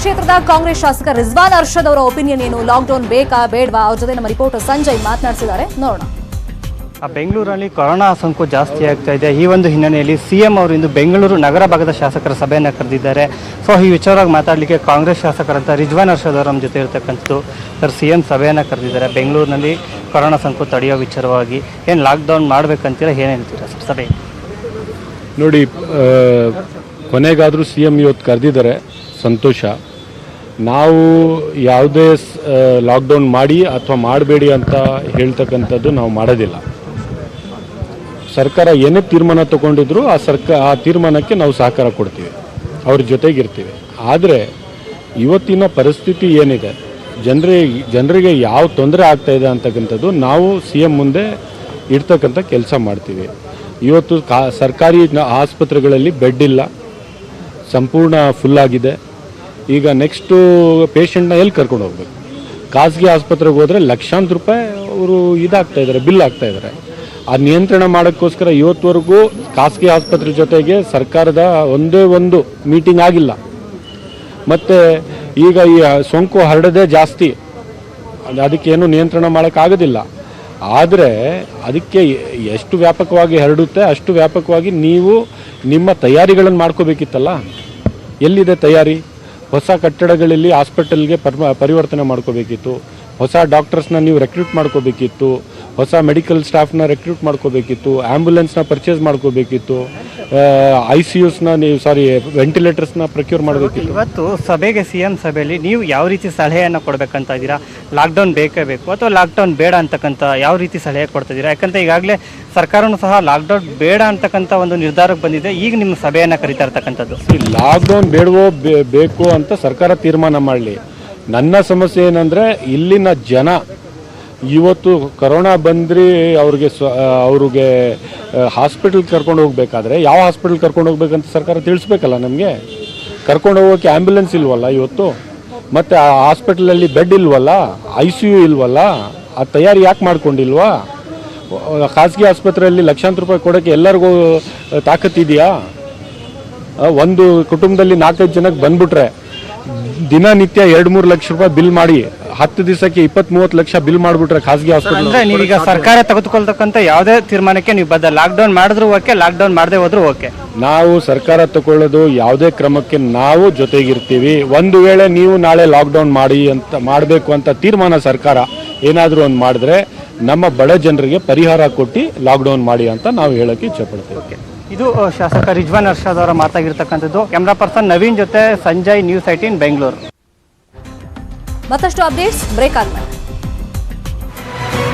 ಕ್ಷೇತ್ರದ ಕಾಂಗ್ರೆಸ್ ಶಾಸಕ ರಿಜ್ವಾನ್ ಅರ್ಷದ್ ಅವರ ಒಪಿನಿಯನ್ ಏನು, ಲಾಕ್ಡೌನ್ ಬೇಕಾ ಬೇಡವಾ? ಅವ್ರ ಜೊತೆ ನಮ್ಮ ರಿಪೋರ್ಟರ್ ಸಂಜಯ್ ಮಾತನಾಡಿಸಿದ್ದಾರೆ, ನೋಡೋಣ. ಬೆಂಗಳೂರಲ್ಲಿ ಕೊರೋನಾ ಸೋಂಕು ಜಾಸ್ತಿ ಆಗ್ತಾ ಇದೆ. ಈ ಒಂದು ಹಿನ್ನೆಲೆಯಲ್ಲಿ ಸಿಎಂ ಅವರು ಇಂದು ಬೆಂಗಳೂರು ನಗರ ಭಾಗದ ಶಾಸಕರ ಸಭೆಯನ್ನು ಕರೆದಿದ್ದಾರೆ. ಸೊ ಈ ವಿಚಾರವಾಗಿ ಮಾತಾಡಲಿಕ್ಕೆ ಕಾಂಗ್ರೆಸ್ ಶಾಸಕರಂತ ರಿಜ್ವಾನ್ ಅರ್ಷದ್ ಅವರ ನಮ್ಮ ಜೊತೆ ಇರತಕ್ಕಂಥದ್ದು. ಸರ್, ಸಿಎಂ ಸಭೆಯನ್ನು ಕರೆದಿದ್ದಾರೆ ಬೆಂಗಳೂರಿನಲ್ಲಿ ಕೊರೋನಾ ಸೋಂಕು ತಡೆಯೋ ವಿಚಾರವಾಗಿ. ಏನು ಲಾಕ್ಡೌನ್ ಮಾಡಬೇಕಂತೀರ, ಏನು ಹೇಳ್ತೀರಾ ಸರ್ ಸಭೆ? ನೋಡಿ, ಕೊನೆಗಾದರೂ ಸಿಎಂ ಇವತ್ತು ಕರೆದಿದ್ದಾರೆ, ಸಂತೋಷ. ನಾವು ಯಾವುದೇ ಲಾಕ್ಡೌನ್ ಮಾಡಿ ಅಥವಾ ಮಾಡಬೇಡಿ ಅಂತ ಹೇಳ್ತಕ್ಕಂಥದ್ದು ನಾವು ಮಾಡೋದಿಲ್ಲ. ಸರ್ಕಾರ ಏನೇ ತೀರ್ಮಾನ ತಗೊಂಡಿದ್ರು ಆ ತೀರ್ಮಾನಕ್ಕೆ ನಾವು ಸಹಕಾರ ಕೊಡ್ತೀವಿ, ಅವ್ರ ಜೊತೆಗಿರ್ತೀವಿ. ಆದರೆ ಇವತ್ತಿನ ಪರಿಸ್ಥಿತಿ ಏನಿದೆ, ಜನರಿಗೆ ಯಾವ ತೊಂದರೆ ಆಗ್ತಾಯಿದೆ ಅಂತಕ್ಕಂಥದ್ದು ನಾವು ಸಿಎಂ ಮುಂದೆ ಇಡ್ತಕ್ಕಂಥ ಕೆಲಸ ಮಾಡ್ತೀವಿ. ಇವತ್ತು ಸರ್ಕಾರಿ ಆಸ್ಪತ್ರೆಗಳಲ್ಲಿ ಬೆಡ್ ಇಲ್ಲ, ಸಂಪೂರ್ಣ ಫುಲ್ಲಾಗಿದೆ. ಈಗ ನೆಕ್ಸ್ಟು ಪೇಷಂಟ್ನ ಎಲ್ಲಿ ಕರ್ಕೊಂಡು ಹೋಗ್ಬೇಕು? ಖಾಸಗಿ ಆಸ್ಪತ್ರೆಗೆ ಹೋದರೆ ಲಕ್ಷಾಂತರ ರೂಪಾಯಿ ಅವರು ಇದಾಗ್ತಾಯಿದ್ದಾರೆ, ಬಿಲ್ ಆಗ್ತಾಯಿದ್ದಾರೆ. ಆ ನಿಯಂತ್ರಣ ಮಾಡೋಕ್ಕೋಸ್ಕರ ಇವತ್ತುವರೆಗೂ ಖಾಸಗಿ ಆಸ್ಪತ್ರೆ ಜೊತೆಗೆ ಸರ್ಕಾರದ ಒಂದೇ ಒಂದು ಮೀಟಿಂಗ್ ಆಗಿಲ್ಲ. ಮತ್ತು ಈಗ ಈ ಸೋಂಕು ಹರಡೋದೇ ಜಾಸ್ತಿ, ಅದಕ್ಕೇನು ನಿಯಂತ್ರಣ ಮಾಡೋಕ್ಕಾಗೋದಿಲ್ಲ. ಆದರೆ ಅದಕ್ಕೆ ಎಷ್ಟು ವ್ಯಾಪಕವಾಗಿ ಹರಡುತ್ತೆ ಅಷ್ಟು ವ್ಯಾಪಕವಾಗಿ ನೀವು ನಿಮ್ಮ ತಯಾರಿಗಳನ್ನು ಮಾಡ್ಕೋಬೇಕಿತ್ತಲ್ಲ. ಎಲ್ಲಿದೆ ತಯಾರಿ? ಹೊಸ ಕಟ್ಟಡಗಳಲ್ಲಿ ಹಾಸ್ಪಿಟಲ್ಗೆ ಪರಿವರ್ತನೆ ಮಾಡ್ಕೋಬೇಕಿತ್ತು, ಹೊಸ ಡಾಕ್ಟರ್ಸ್ನ ನೀವು ರೆಕ್ರೂಟ್ ಮಾಡ್ಕೋಬೇಕಿತ್ತು, ಹೊಸ ಮೆಡಿಕಲ್ ಸ್ಟಾಫ್ನ ರೆಕ್ರೂಟ್ ಮಾಡ್ಕೋಬೇಕಿತ್ತು, ಆ್ಯಂಬುಲೆನ್ಸ್ನ ಪರ್ಚೇಸ್ ಮಾಡ್ಕೋಬೇಕಿತ್ತು, ICUಸ್ನ ವೆಂಟಿಲೇಟರ್ಸ್ನ ಪ್ರೊಕ್ಯೂರ್ ಮಾಡಬೇಕಿತ್ತು. ಇವತ್ತು ಸಭೆಗೆ ಸಿಎಂ ಸಭೆಯಲ್ಲಿ ನೀವು ಯಾವ ರೀತಿ ಸಲಹೆಯನ್ನು ಕೊಡಬೇಕಂತ ಇದ್ದೀರಾ? ಲಾಕ್ಡೌನ್ ಬೇಕೇ ಬೇಕು ಅಥವಾ ಲಾಕ್ಡೌನ್ ಬೇಡ ಅಂತಕ್ಕಂಥ ಯಾವ ರೀತಿ ಸಲಹೆ ಕೊಡ್ತಾ ಇದ್ದೀರಾ? ಯಾಕಂದರೆ ಈಗಾಗಲೇ ಸರ್ಕಾರನೂ ಸಹ ಲಾಕ್ಡೌನ್ ಬೇಡ ಅಂತಕ್ಕಂಥ ಒಂದು ನಿರ್ಧಾರಕ್ಕೆ ಬಂದಿದೆ. ಈಗ ನಿಮ್ಮ ಸಭೆಯನ್ನು ಕರೀತಾ ಇರ್ತಕ್ಕಂಥದ್ದು ಲಾಕ್ಡೌನ್ ಬೇಡವೋ ಬೇಕು ಅಂತ ಸರ್ಕಾರ ತೀರ್ಮಾನ ಮಾಡಲಿ. ನನ್ನ ಸಮಸ್ಯೆ ಏನಂದರೆ, ಇಲ್ಲಿನ ಜನ ಇವತ್ತು ಕೊರೋನಾ ಬಂದ್ರಿ ಅವ್ರಿಗೆ ಹಾಸ್ಪಿಟಲ್ಗೆ ಕರ್ಕೊಂಡು ಹೋಗ್ಬೇಕಾದ್ರೆ ಯಾವ ಹಾಸ್ಪಿಟಲ್ ಕರ್ಕೊಂಡು ಹೋಗ್ಬೇಕಂತ ಸರ್ಕಾರ ತಿಳಿಸ್ಬೇಕಲ್ಲ. ನಮಗೆ ಕರ್ಕೊಂಡು ಹೋಗೋಕ್ಕೆ ಆ್ಯಂಬುಲೆನ್ಸ್ ಇಲ್ವಲ್ಲ ಇವತ್ತು, ಮತ್ತು ಆ ಹಾಸ್ಪಿಟಲಲ್ಲಿ ಬೆಡ್ ಇಲ್ವಲ್ಲ, ICU ಇಲ್ವಲ್ಲ. ಆ ತಯಾರಿ ಯಾಕೆ ಮಾಡ್ಕೊಂಡಿಲ್ವಾ? ಖಾಸಗಿ ಆಸ್ಪತ್ರೆಯಲ್ಲಿ ಲಕ್ಷಾಂತರ ರೂಪಾಯಿ ಕೊಡೋಕ್ಕೆ ಎಲ್ಲರಿಗೂ ತಾಕತ್ತಿದೆಯಾ? ಒಂದು ಕುಟುಂಬದಲ್ಲಿ 4-5 ಜನಕ್ಕೆ ಬಂದ್ಬಿಟ್ರೆ ದಿನನಿತ್ಯ 2-3 ಲಕ್ಷ ರೂಪಾಯಿ ಬಿಲ್ ಮಾಡಿ 10 ದಿವಸಕ್ಕೆ 20-30 ಲಕ್ಷ ಬಿಲ್ ಮಾಡಿಬಿಟ್ರೆ ಖಾಸಗಿ ಹಾಸ್ಪಿಟಲ್. ಅಂದರೆ ನೀವೀಗ ಸರ್ಕಾರ ತೆಗೆದುಕೊಳ್ತಕ್ಕಂಥ ಯಾವುದೇ ತೀರ್ಮಾನಕ್ಕೆ ನೀವು ಬದ್ಧ, ಲಾಕ್ಡೌನ್ ಮಾಡಿದ್ರು ಓಕೆ, ಲಾಕ್ಡೌನ್ ಮಾಡದೆ ಹೋದ್ರೂ ಓಕೆ. ನಾವು ಸರ್ಕಾರ ತಗೊಳ್ಳೋದು ಯಾವುದೇ ಕ್ರಮಕ್ಕೆ ನಾವು ಜೊತೆಗಿರ್ತೀವಿ. ಒಂದು ವೇಳೆ ನೀವು ನಾಳೆ ಲಾಕ್ಡೌನ್ ಮಾಡಬೇಕು ಅಂತ ತೀರ್ಮಾನ ಸರ್ಕಾರ ಏನಾದರೂ ಒಂದು ಮಾಡಿದ್ರೆ ನಮ್ಮ ಬಡ ಜನರಿಗೆ ಪರಿಹಾರ ಕೊಟ್ಟು ಲಾಕ್ಡೌನ್ ಮಾಡಿ ಅಂತ ನಾವು ಹೇಳೋಕ್ಕೆ ಇಚ್ಛೆಪಡ್ತೀವಿ. ಇದು ಶಾಸಕ ರಿಜ್ವಾನ್ ಅರ್ಷದ್ ಅವರ ಮಾತಾಗಿರ್ತಕ್ಕಂಥದ್ದು. ಕ್ಯಾಮ್ರಾ ಪರ್ಸನ್ ನವೀನ್ ಜೊತೆ ಸಂಜಯ್, ನ್ಯೂಸ್ 18 ಬೆಂಗಳೂರು. ಮತ್ತಷ್ಟು ಅಪ್ಡೇಟ್ಸ್ ಬ್ರೇಕ್ ಆದ್ಮೇಲೆ.